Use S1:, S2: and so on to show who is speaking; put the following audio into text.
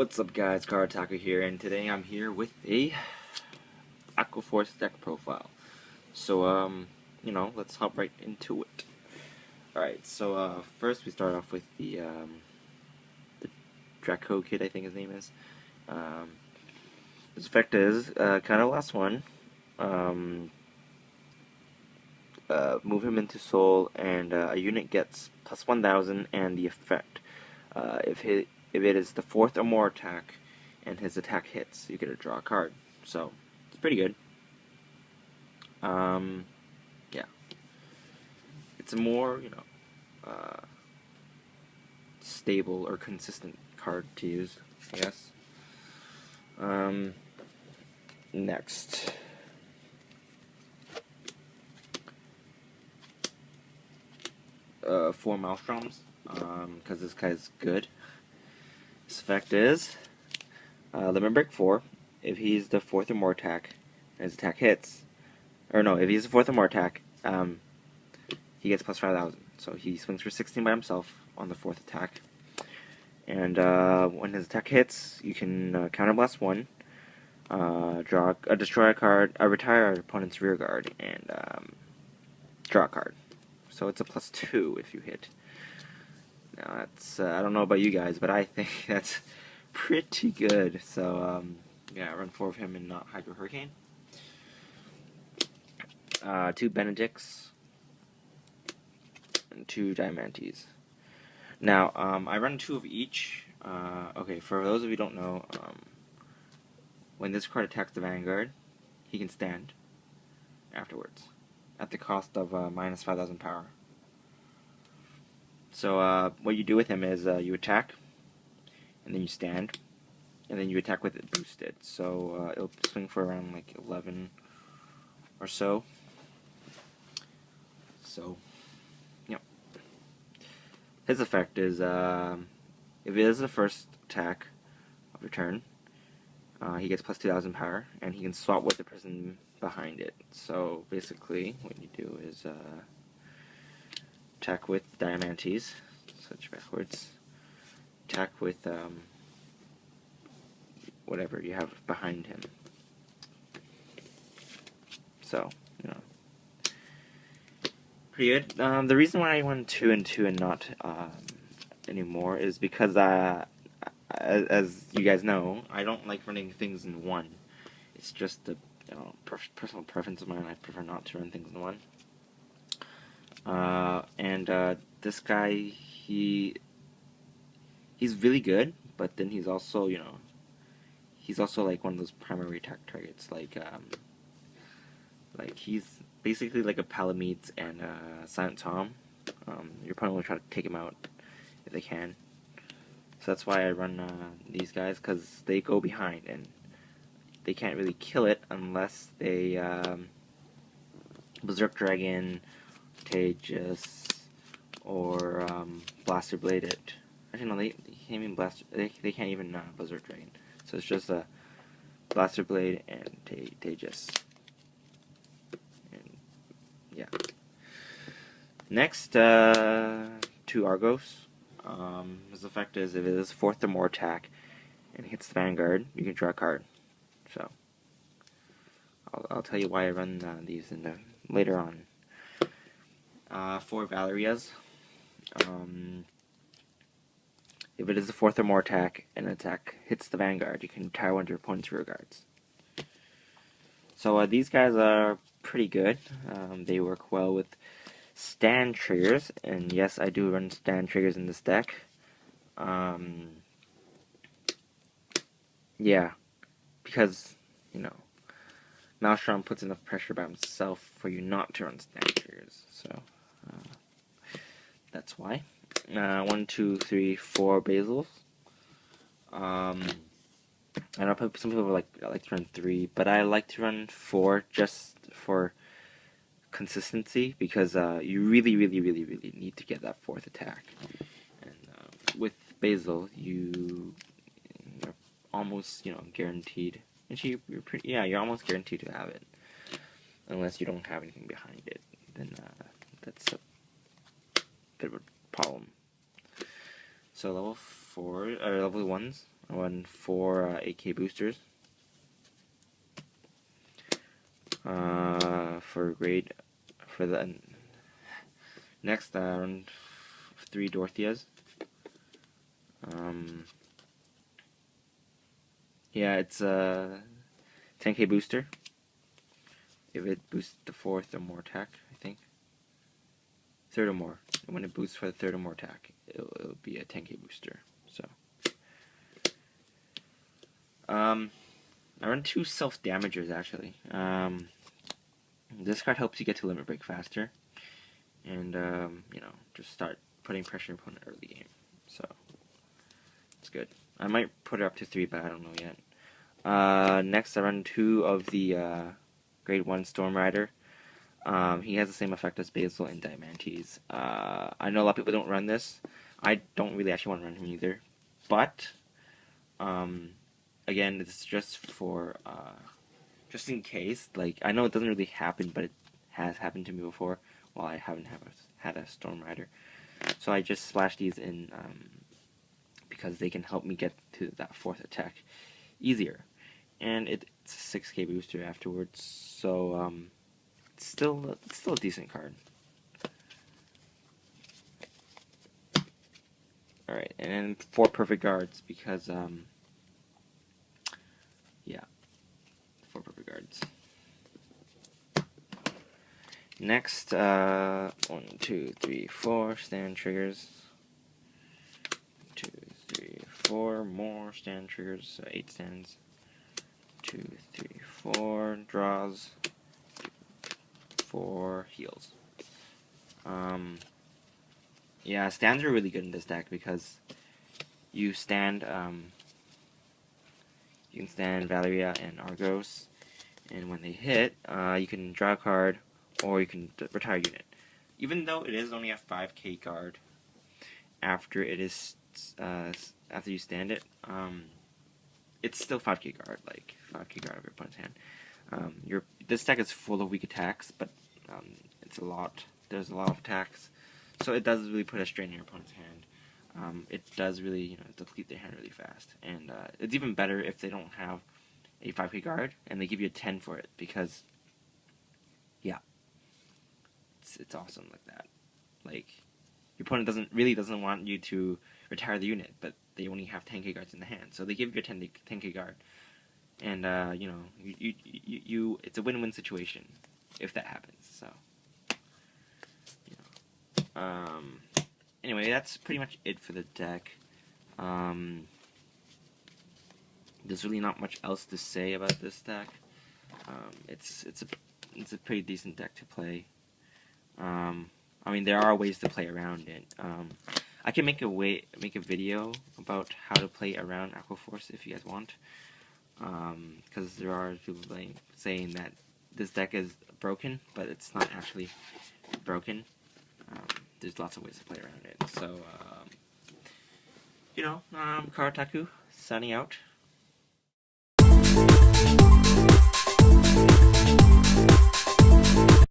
S1: What's up guys, Cardfight here, and today I'm here with a Aqua deck profile. So, let's hop right into it. Alright, so first we start off with the Draco kid, I think his name is. His effect is, kind of last one. Move him into Soul, and a unit gets plus 1000, and the effect. If it is the 4th or more attack, and his attack hits, you get to draw a card. So it's pretty good. Yeah, it's a more stable or consistent card to use, I guess. Next. 4 Maelstroms, because this guy's good. His effect is, Limit Break 4, if he's the 4th or more attack, and his attack hits, if he's the 4th or more attack, he gets plus 5000, so he swings for 16 by himself on the 4th attack, and when his attack hits, you can counterblast 1, destroy a card, retire our opponent's rear guard, and draw a card. So it's a plus 2 if you hit. Now that's, I don't know about you guys, but I think that's pretty good. So, yeah, run 4 of him and not Hydro Hurricane. 2 Benedicts. And 2 Diamantes. Now, I run 2 of each. Okay, for those of you who don't know, when this card attacks the Vanguard, he can stand afterwards, at the cost of minus 5000 power. So what you do with him is you attack, and then you stand, and then you attack with it boosted. So it'll swing for around like 11 or so. So, yeah. His effect is, if it is the first attack of your turn, he gets plus 2000 power, and he can swap with the person behind it. So basically, what you do is attack with Diamantes, switch backwards, attack with whatever you have behind him. So, pretty good. The reason why I went 2 and 2 and not anymore is because, as you guys know, I don't like running things in 1. It's just a personal preference of mine. I prefer not to run things in 1. This guy, he's really good, but then he's also, he's also like one of those primary attack targets. Like he's basically like a Palamedes and Silent Tom. Your opponent will try to take him out if they can. So that's why I run these guys, because they go behind, and they can't really kill it unless they Berserk Dragon, Tejas, or Blaster Blade it. Actually, no, they can't even They can't even Berserk Dragon. So it's just a Blaster Blade and Tejas. And yeah. Next, 2 Argos. His effect is, if it is 4th or more attack and hits the Vanguard, you can draw a card. So I'll tell you why I run these later on. 4 Valerias. If it is the 4th or more attack, and an attack hits the Vanguard, you can retire one of your opponent's rear guards. So these guys are pretty good. They work well with stand triggers, and yes, I do run stand triggers in this deck. Yeah, because, Maelstrom puts enough pressure by himself for you not to run stand triggers, so that's why. 1, 2, 3, 4 Basils. I know some people like to run 3, but I like to run 4 just for consistency, because you really need to get that 4th attack. And with Basil, you're almost guaranteed. Actually, you're almost guaranteed to have it, unless you don't have anything behind it. Then that's a bit of a problem. So level 4 or level 1s, I run 4 8K boosters. For the next, I run 3 Dorotheas. Yeah, it's a 10K booster. If it boosts the 4th or more attack, I think. 3rd or more. And when it boosts for the 3rd or more attack, it'll be a 10K booster. So, I run 2 self-damagers actually. This card helps you get to limit break faster, and just start putting pressure on your opponent early game. So it's good. I might put it up to 3, but I don't know yet. Next, I run 2 of the Grade 1 Storm Rider. He has the same effect as Basil and Diamantes. I know a lot of people don't run this. I don't really actually want to run him either. But, again, it's just for, just in case. Like, I know it doesn't really happen, but it has happened to me before while I haven't had a Storm Rider. So I just splash these in, because they can help me get to that 4th attack easier. And it's a 6K booster afterwards, so, it's still a decent card. Alright, and then 4 perfect guards because yeah, 4 perfect guards. Next, 1, 2, 3, 4 stand triggers. 2, 3, 4 more stand triggers, so 8 stands. 2, 3, 4 draws. 4 heals. Yeah, stands are really good in this deck because you stand, you can stand Valeria and Argos, and when they hit, you can draw a card, or you can retire a unit. Even though it is only a 5K guard, after it is, after you stand it, it's still 5K guard, like 5K guard of your opponent's hand. This deck is full of weak attacks, but there's a lot of attacks, so it does really put a strain on your opponent's hand. It does really, deplete their hand really fast, and it's even better if they don't have a 5K guard and they give you a 10 for it, because yeah, it's awesome like that. Like, your opponent doesn't want you to retire the unit, but they only have 10K guards in the hand, so they give you a 10K guard, and it's a win-win situation if that happens. So, anyway, that's pretty much it for the deck. There's really not much else to say about this deck. It's a pretty decent deck to play. I mean, there are ways to play around it. I can make a video about how to play around Aqua Force if you guys want. Because there are people saying that this deck is broken, but it's not actually broken. There's lots of ways to play around it. So, Karataku, signing out.